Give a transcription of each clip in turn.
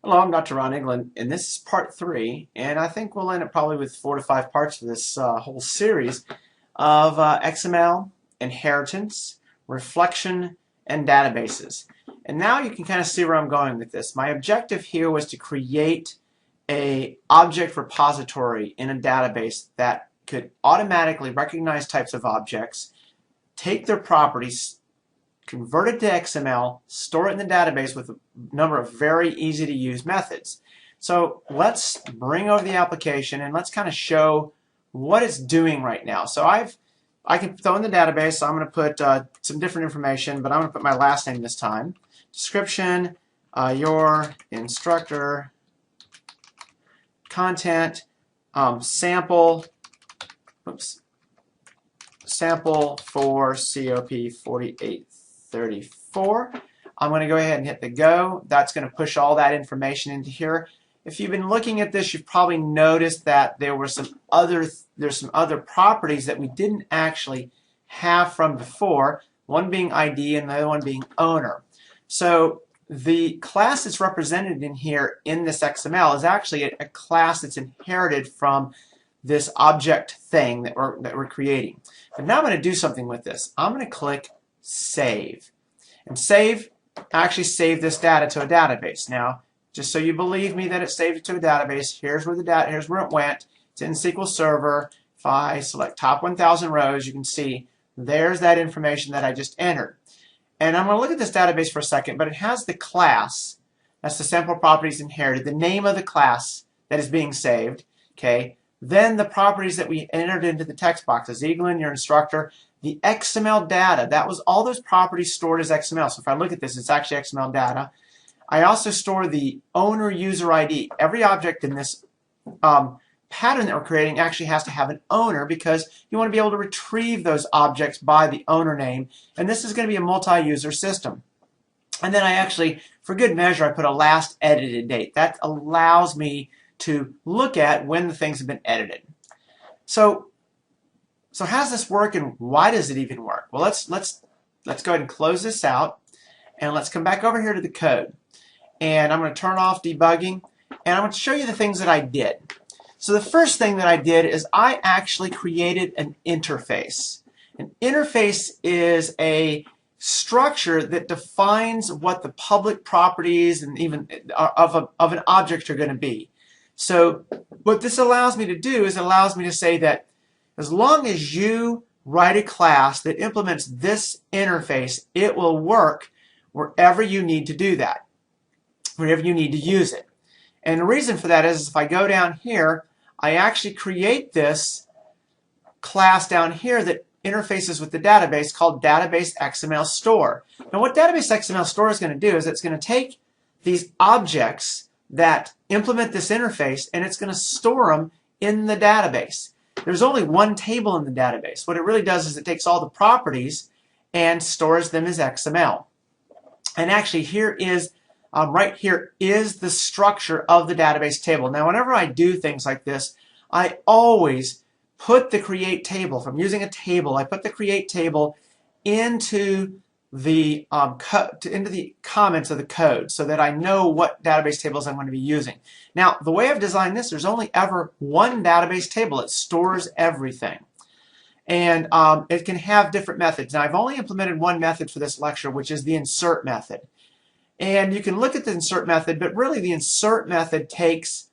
Hello, I'm Dr. Ron England, and this is part 3, and I think we'll end up probably with 4 to 5 parts of this whole series of XML, inheritance, reflection, and databases. And now you can kind of see where I'm going with this. My objective here was to create a object repository in a database that could automatically recognize types of objects, take their properties, convert it to XML, store it in the database with a number of very easy to use methods. So let's bring over the application and let's kind of show what it's doing right now. So I can throw in the database, so I'm going to put some different information, but I'm going to put my last name this time. Description, your instructor, content, sample, sample for COP 4834. I'm going to go ahead and hit the go. That's going to push all that information into here. If you've been looking at this, you've probably noticed that there's some other properties that we didn't actually have from before, one being ID and the other one being owner. So the class that's represented in here in this XML is actually a class that's inherited from this object thing that we're creating. But now I'm going to do something with this. I'm going to click Save. And actually save this data to a database. Now, just so you believe me that it saved it to a database, here's where it went. It's in SQL Server. If I select top 1,000 rows, you can see there's that information that I just entered. And I'm going to look at this database for a second, but it has the class. That's the sample properties inherited, the name of the class that is being saved. Okay. Then the properties that we entered into the text boxes, Eaglin, your instructor, the XML data, that was all those properties stored as XML. So if I look at this, it's actually XML data. I also store the owner user ID. Every object in this pattern that we're creating actually has to have an owner because you want to be able to retrieve those objects by the owner name. And this is going to be a multi-user system. And then I actually, for good measure, I put a last edited date. That allows me to look at when the things have been edited. So how does this work and why does it even work? Well, let's go ahead and close this out and let's come back over here to the code. And I'm going to turn off debugging and I'm going to show you the things that I did. So the first thing that I did is I actually created an interface. An interface is a structure that defines what the public properties and even of an object are going to be. So what this allows me to do is it allows me to say that as long as you write a class that implements this interface, it will work wherever you need to do that, wherever you need to use it. And the reason for that is if I go down here, I actually create this class down here that interfaces with the database called Database XML Store. Now what Database XML Store is going to do is it's going to take these objects that implement this interface and it's going to store them in the database. There's only one table in the database. What it really does is it takes all the properties and stores them as XML. And actually here is, right here is the structure of the database table. Now whenever I do things like this, I always put the create table. If I'm using a table, I put the create table into the comments of the code so that I know what database tables I'm going to be using. Now, the way I've designed this, there's only ever one database table. It stores everything. And it can have different methods. Now, I've only implemented one method for this lecture, which is the insert method. And you can look at the insert method, but really the insert method takes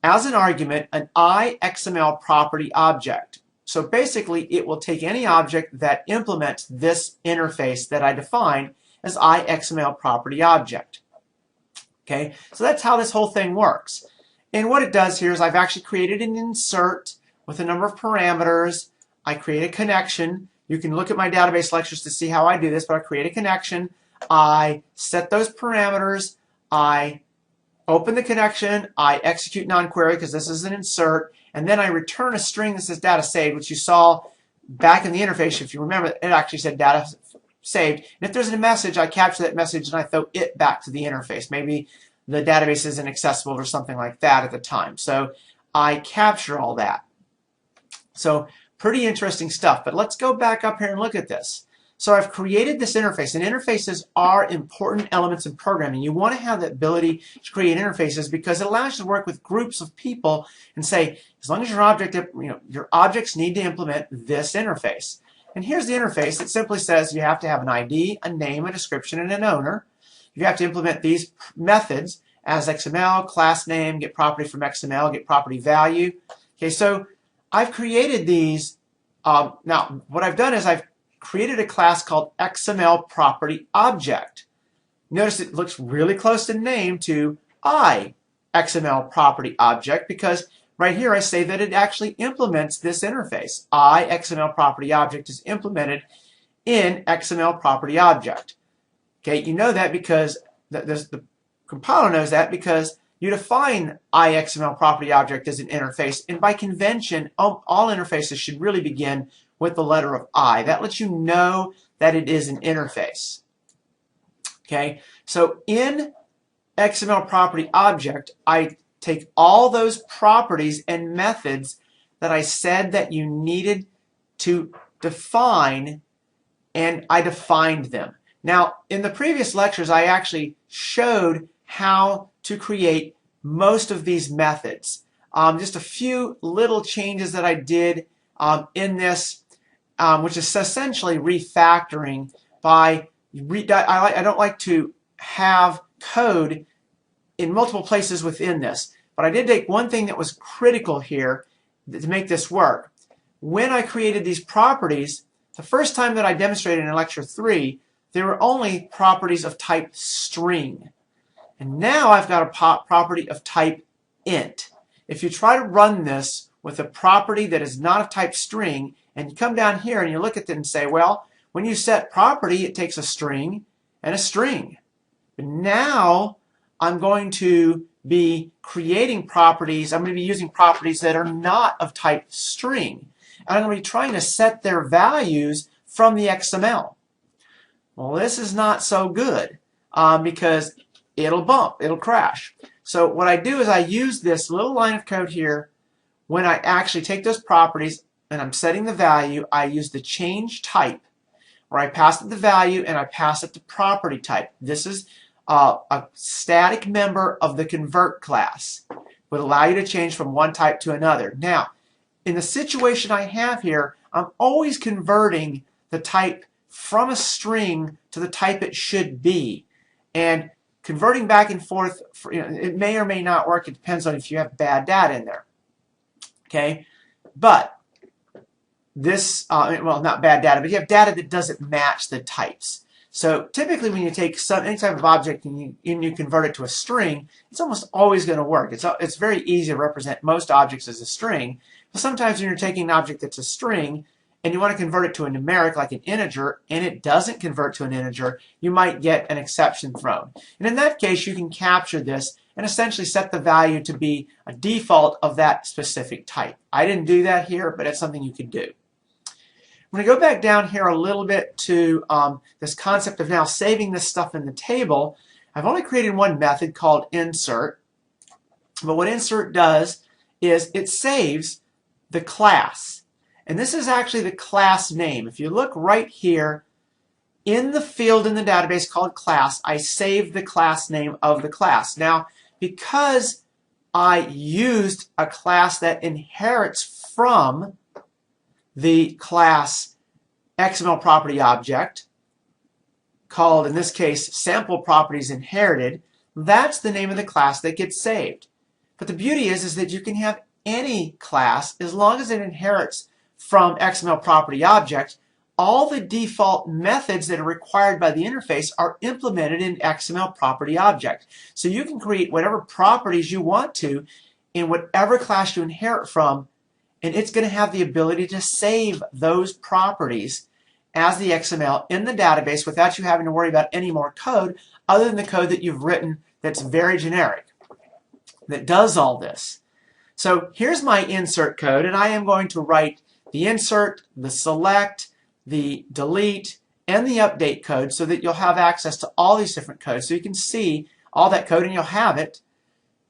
as an argument an iXML property object. So basically, it will take any object that implements this interface that I define as iXML property object. Okay, so that's how this whole thing works. And what it does here is I've actually created an insert with a number of parameters. I create a connection. You can look at my database lectures to see how I do this, but I create a connection. I set those parameters. I open the connection. I execute non-query because this is an insert. And then I return a string that says data saved, which you saw back in the interface. If you remember, it actually said data saved. And if there's a message, I capture that message and I throw it back to the interface. Maybe the database isn't accessible or something like that at the time. So I capture all that. So pretty interesting stuff. But let's go back up here and look at this. So I've created this interface, and interfaces are important elements in programming. You want to have the ability to create interfaces because it allows you to work with groups of people and say, as long as your objects need to implement this interface. And here's the interface. It simply says you have to have an ID, a name, a description, and an owner. You have to implement these methods as XML, class name, get property from XML, get property value. Okay, so I've created these. Now, what I've done is I've created a class called XML property object. Notice it looks really close in name to XML property object because right here I say that it actually implements this interface. XML property object is implemented in XML property object. Okay, you know that because the compiler knows that because you define XML property object as an interface, and by convention, all interfaces should really begin with the letter of I. That lets you know that it is an interface. Okay, so in XML property object, I take all those properties and methods that I said that you needed to define, and I defined them. Now, in the previous lectures, I actually showed how to create most of these methods. Just a few little changes that I did in this, which is essentially refactoring by, I don't like to have code in multiple places within this, but I did take one thing that was critical here to make this work. When I created these properties, the first time that I demonstrated in lecture 3, there were only properties of type string. And now I've got a property of type int. If you try to run this with a property that is not of type string, and you come down here and you look at it and say, well, when you set property, it takes a string and a string. But now I'm going to be creating properties, I'm going to be using properties that are not of type string. And I'm going to be trying to set their values from the XML. Well, this is not so good because it'll bump, it'll crash. So what I do is I use this little line of code here. When I actually take those properties and I'm setting the value, I use the change type where I pass it the value and I pass it the property type. This is a static member of the convert class. It would allow you to change from one type to another. Now, in the situation I have here, I'm always converting the type from a string to the type it should be. And converting back and forth, it may or may not work. It depends on if you have bad data in there. Okay? But this, well, not bad data, but you have data that doesn't match the types. So typically when you take any type of object and you convert it to a string, it's almost always going to work. It's very easy to represent most objects as a string. But sometimes when you're taking an object that's a string and you want to convert it to a numeric like an integer and it doesn't convert to an integer, you might get an exception thrown. And in that case, you can capture this and essentially set the value to be a default of that specific type. I didn't do that here, but it's something you could do. I'm going to go back down here a little bit to this concept of now saving this stuff in the table. I've only created one method called insert, but what insert does is it saves the class. And this is actually the class name. If you look right here in the field in the database called class, I saved the class name of the class. Now, because I used a class that inherits from the class XML property object, called in this case sample properties inherited, that's the name of the class that gets saved. But the beauty is that you can have any class as long as it inherits from XML property object. All the default methods that are required by the interface are implemented in XML property object. So you can create whatever properties you want to in whatever class you inherit from, and it's going to have the ability to save those properties as the XML in the database without you having to worry about any more code other than the code that you've written that's very generic, that does all this. So here's my insert code, and I am going to write the insert, the select, the delete, and the update code so that you'll have access to all these different codes. So you can see all that code and you'll have it.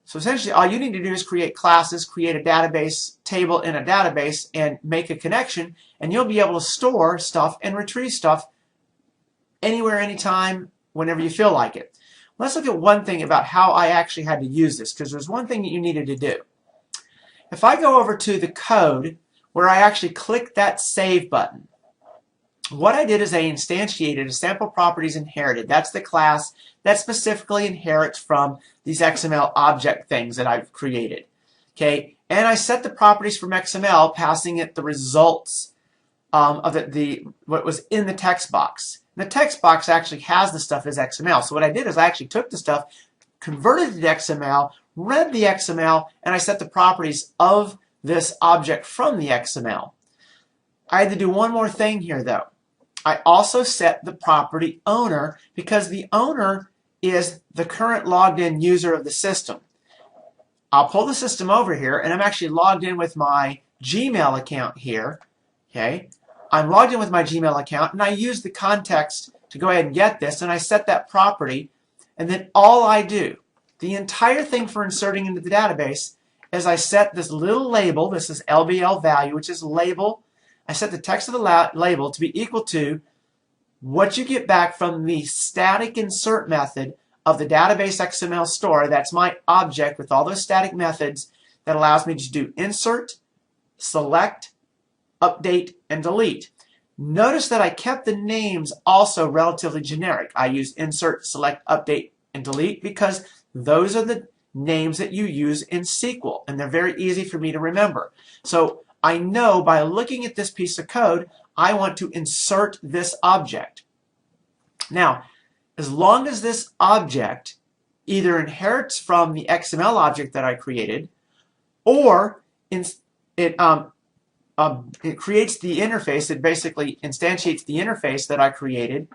So essentially all you need to do is create classes, create a database table in a database, and make a connection, and you'll be able to store stuff and retrieve stuff anywhere, anytime, whenever you feel like it. Let's look at one thing about how I actually had to use this, because there's one thing that you needed to do. If I go over to the code where I actually click that Save button, what I did is I instantiated a sample properties inherited. That's the class that specifically inherits from these XML object things that I've created. Okay, and I set the properties from XML, passing it the results of what was in the text box. And the text box actually has the stuff as XML. So what I did is I actually took the stuff, converted it to XML, read the XML, and I set the properties of this object from the XML. I had to do one more thing here though. I also set the property owner, because the owner is the current logged in user of the system. I'll pull the system over here, and I'm actually logged in with my Gmail account here. Okay, I'm logged in with my Gmail account, and I use the context to go ahead and get this, and I set that property, and then all I do, the entire thing for inserting into the database, is I set this little label. This is LBL value, which is label. I set the text of the label to be equal to what you get back from the static insert method of the database XML store. That's my object with all those static methods that allows me to do insert, select, update, and delete. Notice that I kept the names also relatively generic. I use insert, select, update, and delete because those are the names that you use in SQL, and they're very easy for me to remember. So I know by looking at this piece of code, I want to insert this object. Now, as long as this object either inherits from the XML object that I created, or it creates the interface, it basically instantiates the interface that I created,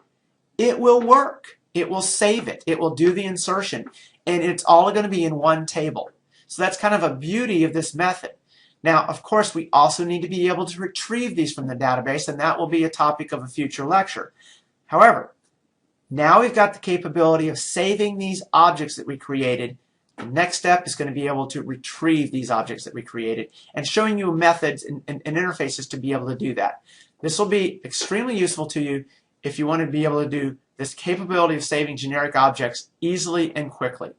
it will work. It will save it. It will do the insertion. And it's all going to be in one table. So that's kind of a beauty of this method. Now, of course, we also need to be able to retrieve these from the database, and that will be a topic of a future lecture. However, now we've got the capability of saving these objects that we created. The next step is going to be able to retrieve these objects that we created and showing you methods and interfaces to be able to do that. This will be extremely useful to you if you want to be able to do this capability of saving generic objects easily and quickly.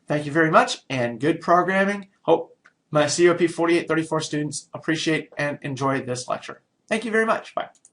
Thank you very much, and good programming. Hope my COP 4834 students appreciate and enjoy this lecture. Thank you very much. Bye.